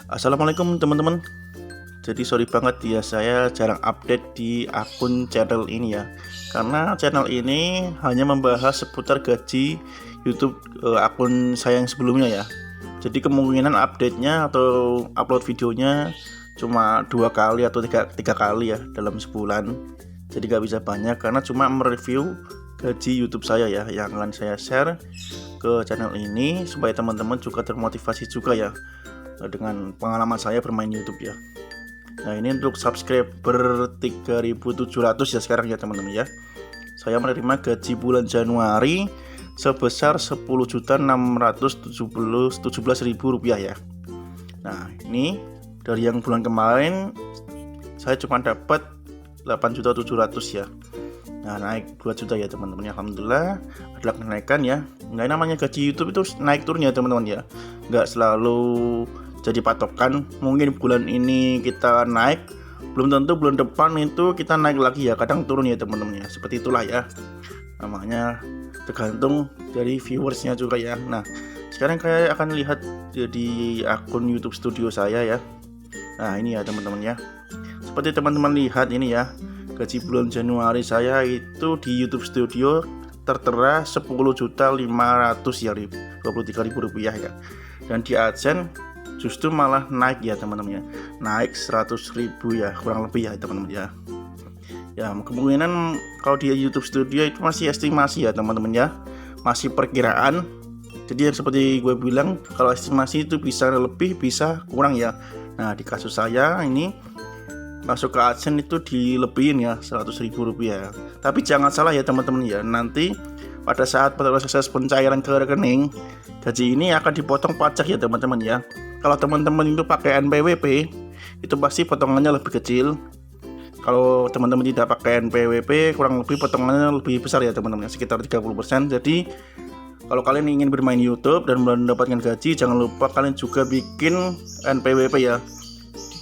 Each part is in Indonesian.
Assalamualaikum teman-teman. Jadi sorry banget ya, saya jarang update di akun channel ini ya. Karena channel ini hanya membahas seputar gaji YouTube akun saya yang sebelumnya ya. Jadi kemungkinan update-nya atau upload videonya cuma 2 kali atau tiga kali ya dalam sebulan. Jadi gak bisa banyak karena cuma mereview gaji YouTube saya ya, yang akan saya share ke channel ini supaya teman-teman juga termotivasi juga ya dengan pengalaman saya bermain YouTube ya. Nah, ini untuk subscriber 3.700 ya sekarang ya teman-teman ya. Saya menerima gaji bulan Januari sebesar Rp10.617.000 ya. Nah, ini dari yang bulan kemarin saya cuma dapat 8.700.000 ya. Nah, naik 2 juta ya teman-teman. Alhamdulillah adalah kenaikan ya. Nah, namanya gaji YouTube itu naik turun ya teman-teman ya. Nggak selalu jadi patokan. Mungkin bulan ini kita naik, belum tentu bulan depan itu kita naik lagi ya. Kadang turun ya teman-teman ya. Seperti itulah ya. Namanya tergantung dari viewersnya juga ya. Nah, sekarang saya akan lihat di akun YouTube studio saya ya. Nah, ini ya teman-teman ya. Seperti teman-teman lihat ini ya. Gaji bulan Januari saya itu di YouTube Studio tertera 10.500.000 ya, Rp23.000 ya. Dan di AdSense justru malah naik ya teman-teman ya. Naik 100.000 ya, kurang lebih ya teman-teman ya. Ya, kemungkinan kalau di YouTube Studio itu masih estimasi ya teman-teman ya. Masih perkiraan. Jadi yang seperti gue bilang, kalau estimasi itu bisa lebih, bisa kurang ya. Nah, di kasus saya ini masuk ke AdSense itu dilebihin ya Rp100.000. Tapi jangan salah ya teman-teman ya, nanti pada saat proses pencairan ke rekening, gaji ini akan dipotong pajak ya teman-teman ya. Kalau teman-teman itu pakai NPWP, itu pasti potongannya lebih kecil. Kalau teman-teman tidak pakai NPWP, kurang lebih potongannya lebih besar ya teman-teman, sekitar 30%. Jadi kalau kalian ingin bermain YouTube dan mendapatkan gaji, jangan lupa kalian juga bikin NPWP ya,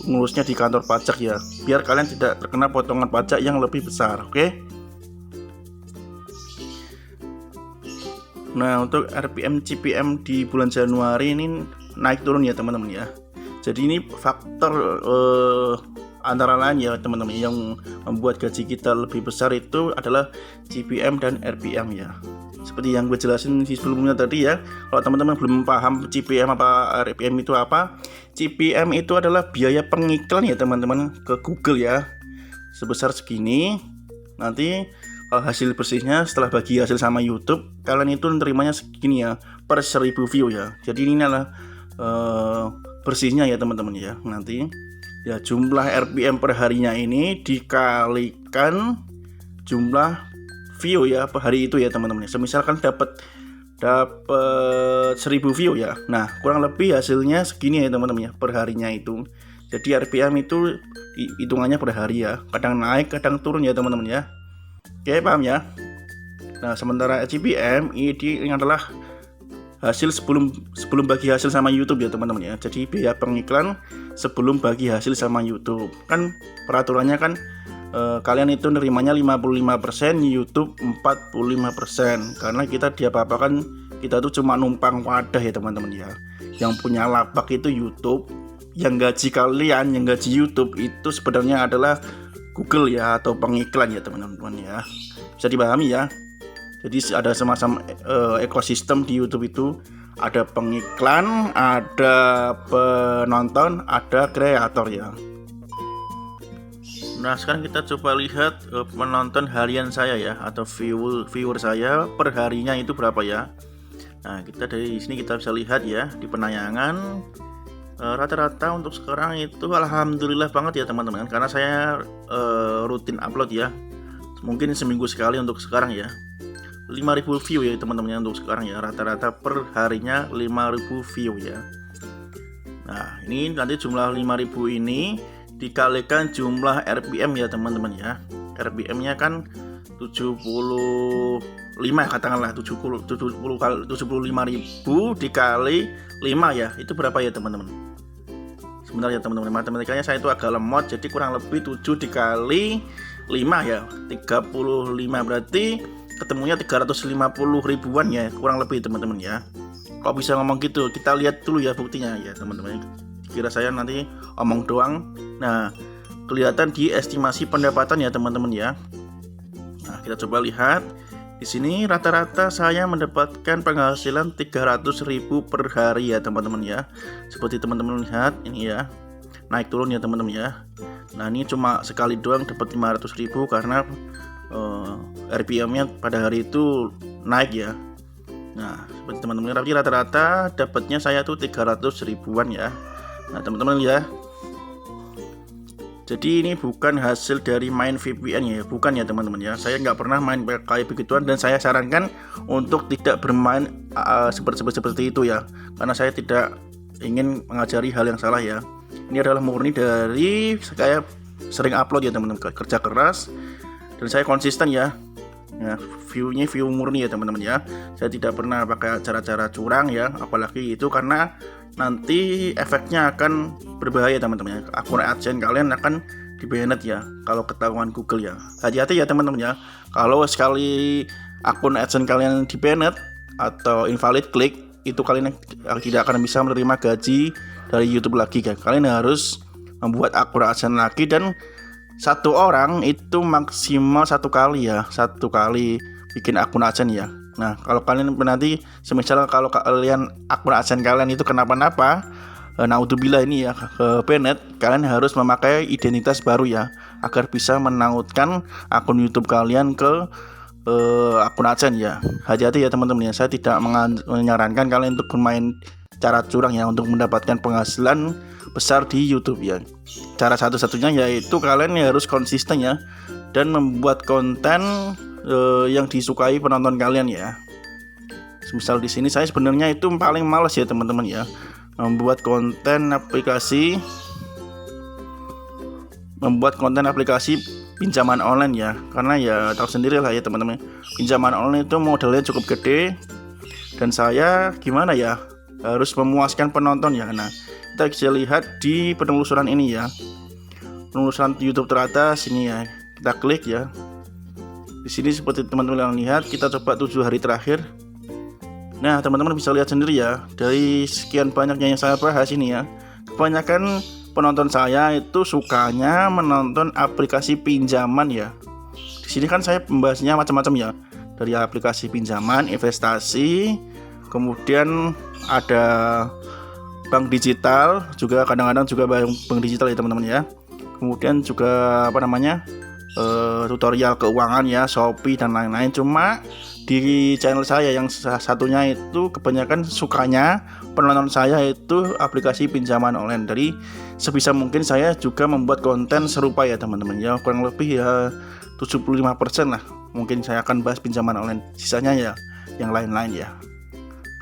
ngurusnya di kantor pajak ya, biar kalian tidak terkena potongan pajak yang lebih besar. Oke. Nah, untuk RPM CPM di bulan Januari ini naik turun ya teman-teman ya. Jadi ini faktor antara lain ya teman-teman, yang membuat gaji kita lebih besar itu adalah CPM dan RPM ya. Seperti yang gue jelasin di sebelumnya tadi ya. Kalau teman-teman belum paham CPM apa RPM itu apa, CPM itu adalah biaya pengiklan ya teman-teman ke Google ya, sebesar segini. Nanti hasil bersihnya setelah bagi hasil sama YouTube, kalian itu nerimanya segini ya, per 1.000 view ya. Jadi ini adalah bersihnya ya teman-teman ya. Nanti ya jumlah RPM per harinya ini dikalikan jumlah view ya per hari itu ya teman-teman. Semisalkan dapat 1.000 view ya. Nah, kurang lebih hasilnya segini ya teman-teman ya per harinya itu. Jadi RPM itu hitungannya per hari ya. Kadang naik, kadang turun ya teman-teman ya. Oke, paham ya? Nah, sementara CPM ini adalah hasil sebelum bagi hasil sama YouTube ya teman-teman ya. Jadi biaya pengiklan sebelum bagi hasil sama YouTube. Kan peraturannya kan kalian itu nerimanya 55%, YouTube 45%. Karena kita diapa-apakan, kita tuh cuma numpang wadah ya teman-teman ya. Yang punya lapak itu YouTube, yang gaji kalian, yang gaji YouTube itu sebenarnya adalah Google ya, atau pengiklan ya teman-teman ya. Bisa dipahami ya. Jadi ada semacam ekosistem di YouTube itu, ada pengiklan, ada penonton, ada kreator ya. Nah, sekarang kita coba lihat penonton harian saya ya, atau viewer saya per harinya itu berapa ya. Nah, kita dari sini kita bisa lihat ya di penayangan rata-rata untuk sekarang itu alhamdulillah banget ya teman-teman, karena saya rutin upload ya, mungkin seminggu sekali untuk sekarang ya. 5.000 view ya teman-teman untuk sekarang ya, rata-rata per harinya 5.000 view ya. Nah, ini nanti jumlah 5.000 ini dikalikan jumlah RPM ya teman-teman ya. RPM-nya kan 75 katakanlah, 75.000 dikali 5 ya. Itu berapa ya teman-teman? Sebentar ya teman-teman, matematikanya saya itu agak lemot, jadi kurang lebih 7 dikali 5 ya, 35, berarti ketemunya 350 ribuan ya, kurang lebih teman-teman ya. Kok bisa ngomong gitu? Kita lihat dulu ya buktinya ya teman-teman. dikira saya nanti omong doang. Nah, kelihatan di estimasi pendapatan ya teman-teman ya. Nah, kita coba lihat. Di sini rata-rata saya mendapatkan penghasilan 300.000 per hari ya teman-teman ya. Seperti teman-teman lihat ini ya, naik turun ya teman-teman ya. Nah, ini cuma sekali doang dapat 500.000 karena RPM-nya pada hari itu naik ya. Nah, seperti teman-teman, tapi rata-rata dapatnya saya tuh 300 ribuan ya. Nah, teman-teman ya. Jadi ini bukan hasil dari main VPN ya, bukan ya teman-teman ya. Saya nggak pernah main kayak begituan dan saya sarankan untuk tidak bermain seperti itu ya, karena saya tidak ingin mengajari hal yang salah ya. Ini adalah murni dari saya sering upload ya teman-teman, kerja keras dan saya konsisten ya. Ya, view-nya view murni ya teman-teman ya. Saya tidak pernah pakai cara-cara curang ya, apalagi itu karena nanti efeknya akan berbahaya teman-teman ya. Akun AdSense kalian akan di-banned ya kalau ketahuan Google ya. Hati-hati ya teman-teman ya. Kalau sekali akun AdSense kalian di-banned atau invalid click, itu kalian tidak akan bisa menerima gaji dari YouTube lagi ya. Kalian harus membuat akun AdSense lagi dan satu orang itu maksimal satu kali bikin akun AdSense ya. Nah, kalau kalian nanti semisal kalau kalian akun AdSense kalian itu kenapa-napa, naudzubillah ini ya, banned, kalian harus memakai identitas baru ya, agar bisa menautkan akun YouTube kalian ke akun AdSense ya. Hati-hati ya teman-teman ya, saya tidak menyarankan kalian untuk bermain cara curang ya untuk mendapatkan penghasilan besar di YouTube ya. Cara satu-satunya yaitu kalian harus konsisten ya dan membuat konten yang disukai penonton kalian ya. Misal di sini saya sebenarnya itu paling males ya teman-teman ya, membuat konten aplikasi pinjaman online ya, karena ya tahu sendiri lah ya teman-teman, pinjaman online itu modalnya cukup gede dan saya gimana ya, harus memuaskan penonton ya. Nah, kita bisa lihat di penelusuran ini ya, penelusuran YouTube teratas ini ya, kita klik ya. Di sini seperti teman-teman yang lihat, kita coba 7 hari terakhir. Nah, teman-teman bisa lihat sendiri ya, dari sekian banyaknya yang saya bahas ini ya, kebanyakan penonton saya itu sukanya menonton aplikasi pinjaman ya. Di sini kan saya membahasnya macam-macam ya, dari aplikasi pinjaman, investasi, kemudian ada bank digital juga, kadang-kadang juga bank digital ya teman-teman ya. Kemudian juga tutorial keuangan ya, Shopee dan lain-lain. Cuma di channel saya yang satunya itu kebanyakan sukanya penonton saya itu aplikasi pinjaman online. Jadi sebisa mungkin saya juga membuat konten serupa ya teman-teman ya, kurang lebih ya 75% lah mungkin saya akan bahas pinjaman online, sisanya ya yang lain-lain ya,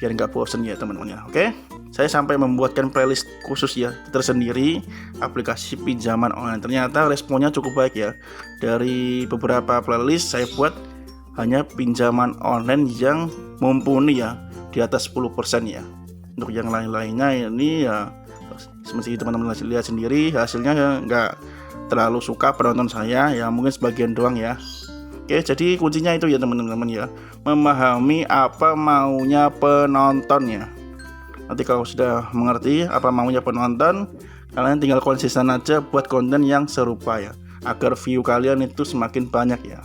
biar nggak bosen ya teman-teman ya. Oke, saya sampai membuatkan playlist khusus ya tersendiri aplikasi pinjaman online. Ternyata responnya cukup baik ya. Dari beberapa playlist saya buat hanya pinjaman online yang mumpuni ya, di atas 10% ya. Untuk yang lain-lainnya ini ya seperti teman-teman lihat sendiri, hasilnya nggak terlalu suka penonton saya ya, mungkin sebagian doang ya. Oke, jadi kuncinya itu ya teman-teman ya, memahami apa maunya penonton ya. Nanti kalau sudah mengerti apa maunya penonton, kalian tinggal konsisten aja buat konten yang serupa ya, agar view kalian itu semakin banyak ya.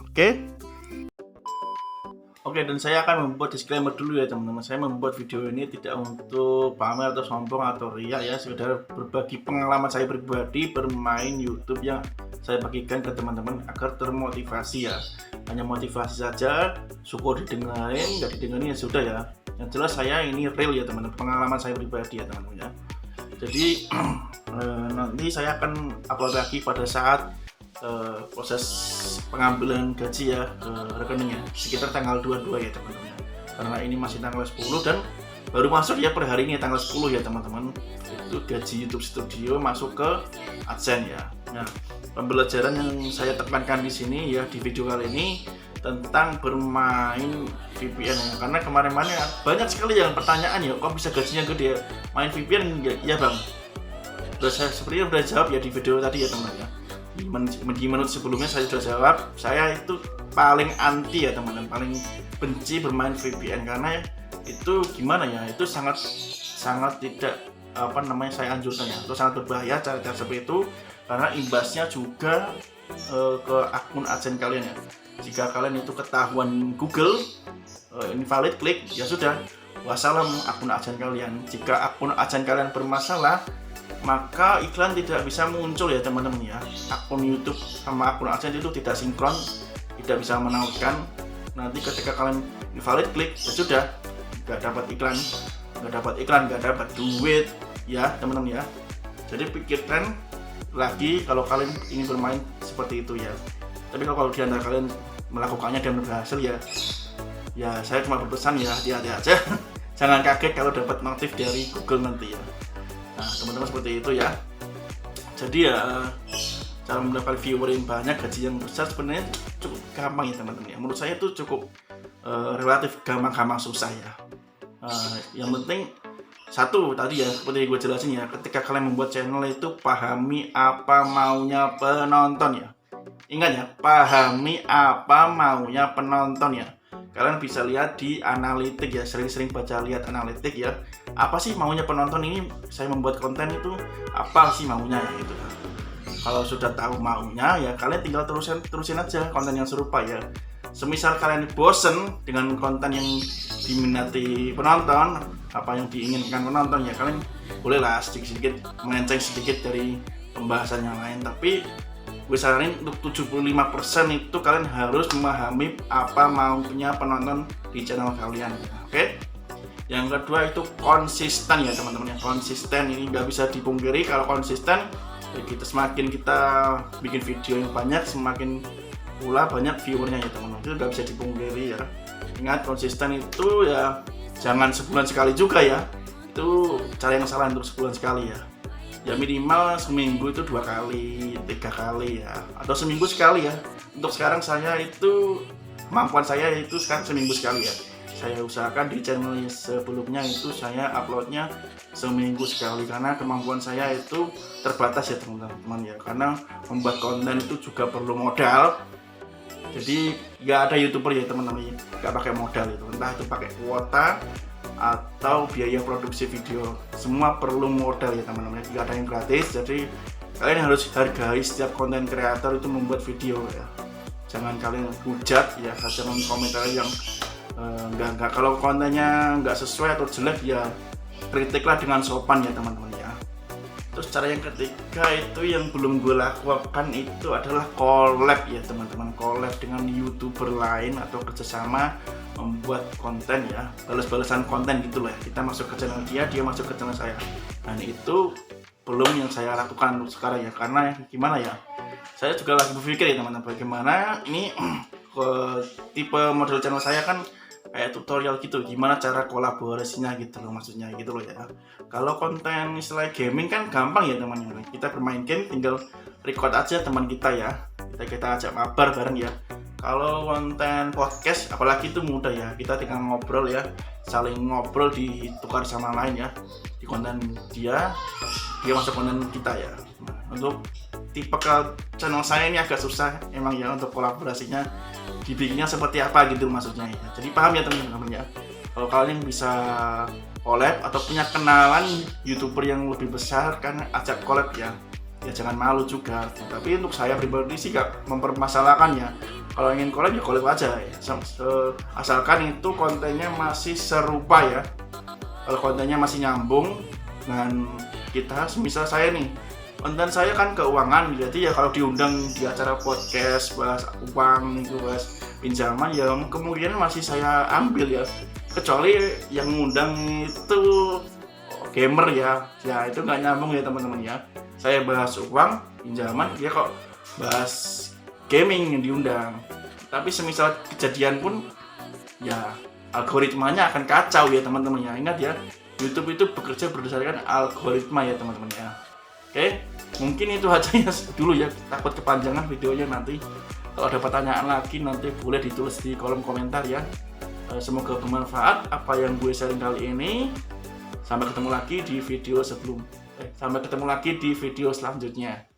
Oke, dan saya akan membuat disclaimer dulu ya teman-teman. Saya membuat video ini tidak untuk pamer atau sombong atau riak ya, sekedar berbagi pengalaman saya pribadi bermain YouTube yang saya bagikan ke teman-teman agar termotivasi ya. Hanya motivasi saja, syukur didengarin, nggak didengarin ya sudah ya. Yang jelas saya ini real ya teman-teman, pengalaman saya pribadi ya teman-teman ya. Jadi nanti saya akan upload lagi pada saat proses pengambilan gaji ya ke rekeningnya sekitar tanggal 22 ya teman-teman ya. Karena ini masih tanggal 10 dan baru masuk ya per hari ini tanggal 10 ya teman-teman, itu gaji YouTube Studio masuk ke AdSense ya. Nah, pembelajaran yang saya tekankan di sini ya di video kali ini tentang bermain VPN ya. Karena kemarin-kemarin banyak sekali yang pertanyaan ya, kok bisa gajinya gede ya main VPN ya bang. Saya sepertinya udah jawab ya di video tadi ya teman-teman ya. Di menit sebelumnya saya sudah jawab, saya itu paling anti ya teman-teman, paling benci bermain VPN karena itu gimana ya, itu sangat tidak saya anjurkan ya. Itu sangat berbahaya cara-cara seperti itu karena imbasnya juga ke akun AdSense kalian ya. Jika kalian itu ketahuan Google invalid klik, ya sudah, wassalam akun AdSense kalian. Jika akun AdSense kalian bermasalah, maka iklan tidak bisa muncul ya teman-teman ya. Akun YouTube sama akun AdSense itu tidak sinkron, tidak bisa menautkan. Nanti ketika kalian invalid klik, ya sudah, nggak dapat iklan, nggak dapat duit ya teman-teman ya. Jadi pikirkan lagi kalau kalian ingin bermain seperti itu ya. Tapi kalau di antara kalian melakukannya dan berhasil ya saya cuma berpesan ya hati-hati aja. Jangan kaget kalau dapat notif dari Google nanti ya. Nah teman-teman seperti itu ya. Jadi ya cara mendapatkan viewer yang banyak, gaji yang besar sebenarnya cukup gampang ya teman-teman ya. Menurut saya itu cukup relatif gampang susah ya. Yang penting satu tadi ya, seperti gue jelasin ya, ketika kalian membuat channel itu pahami apa maunya penonton ya. Ingat ya, pahami apa maunya penonton ya. Kalian bisa lihat di analitik ya, sering-sering lihat analitik ya. Apa sih maunya penonton ini? Saya membuat konten itu apa sih maunya ya gitu. Kalau sudah tahu maunya ya kalian tinggal terusin aja konten yang serupa ya. Semisal kalian bosen dengan konten yang diminati penonton, apa yang diinginkan penonton ya kalian bolehlah sedikit-sedikit melenceng sedikit dari pembahasan yang lain. Tapi gue saranin untuk 75% itu kalian harus memahami apa maunya penonton di channel kalian. Oke? Yang kedua itu konsisten ya teman-teman ya. Konsisten ini nggak bisa dipungkiri, kalau konsisten ya semakin kita bikin video yang banyak, semakin pula banyak viewernya ya teman-teman. Itu nggak bisa dipungkiri ya. Ingat, konsisten itu ya jangan sebulan sekali juga ya. Itu cara yang salah untuk sebulan sekali ya. Ya minimal seminggu itu 2 kali, 3 kali ya, atau seminggu sekali ya. Untuk sekarang saya itu kemampuan saya itu sekarang seminggu sekali ya. Saya usahakan di channel sebelumnya itu saya uploadnya seminggu sekali karena kemampuan saya itu terbatas ya teman-teman ya. Karena membuat konten itu juga perlu modal. Jadi nggak ada YouTuber ya teman-teman nggak pakai modal itu, entah itu pakai kuota atau biaya produksi video, semua perlu modal ya teman-teman, nggak ada yang gratis. Jadi kalian harus hargai setiap konten kreator itu membuat video ya. Jangan kalian hujat ya, jangan komentar yang nggak, kalau kontennya nggak sesuai atau jelek ya kritiklah dengan sopan ya teman-teman ya. Terus cara yang ketiga itu yang belum gue lakukan itu adalah collab ya teman-teman, collab dengan YouTuber lain atau kerjasama membuat konten ya, balas-balasan konten gitu lah. Kita masuk ke channel dia masuk ke channel saya. Dan itu belum yang saya lakukan sekarang ya, karena gimana ya, saya juga lagi berpikir ya teman-teman, bagaimana ini tipe model channel saya kan kayak tutorial gitu, gimana cara kolaborasinya gitu loh, maksudnya gitu loh ya. Kalau konten istilah gaming kan gampang ya teman-teman, kita bermain game tinggal record aja teman kita ya, kita ajak mabar bareng ya. Kalau konten podcast apalagi itu mudah ya, kita tinggal ngobrol ya, saling ngobrol, ditukar sama lain ya, di konten dia masuk konten kita ya. Untuk tipe channel saya ini agak susah emang ya untuk kolaborasinya, dibikinnya seperti apa gitu maksudnya ya. Jadi paham ya teman-teman ya. Kalau kalian bisa collab atau punya kenalan YouTuber yang lebih besar kan ajak collab ya jangan malu juga. Tapi untuk saya pribadi sih gak mempermasalahkan ya. Kalau ingin collab ya collab aja ya. Asalkan itu kontennya masih serupa ya. Kalau kontennya masih nyambung dengan kita, misal saya nih, konten saya kan keuangan, jadi ya kalau diundang di acara podcast bahas uang itu, bahas pinjaman ya kemudian masih saya ambil ya, kecuali yang ngundang itu gamer ya itu nggak nyambung ya teman-teman ya. Saya bahas uang, pinjaman, dia kok bahas gaming yang diundang. Tapi semisal kejadian pun ya algoritmanya akan kacau ya teman-teman ya. Ingat ya, YouTube itu bekerja berdasarkan algoritma ya teman-teman ya. Oke, mungkin itu aja ya dulu ya, takut kepanjangan videonya nanti. Kalau ada pertanyaan lagi nanti boleh ditulis di kolom komentar ya. Semoga bermanfaat apa yang gue sharing kali ini. Sampai ketemu lagi di video selanjutnya.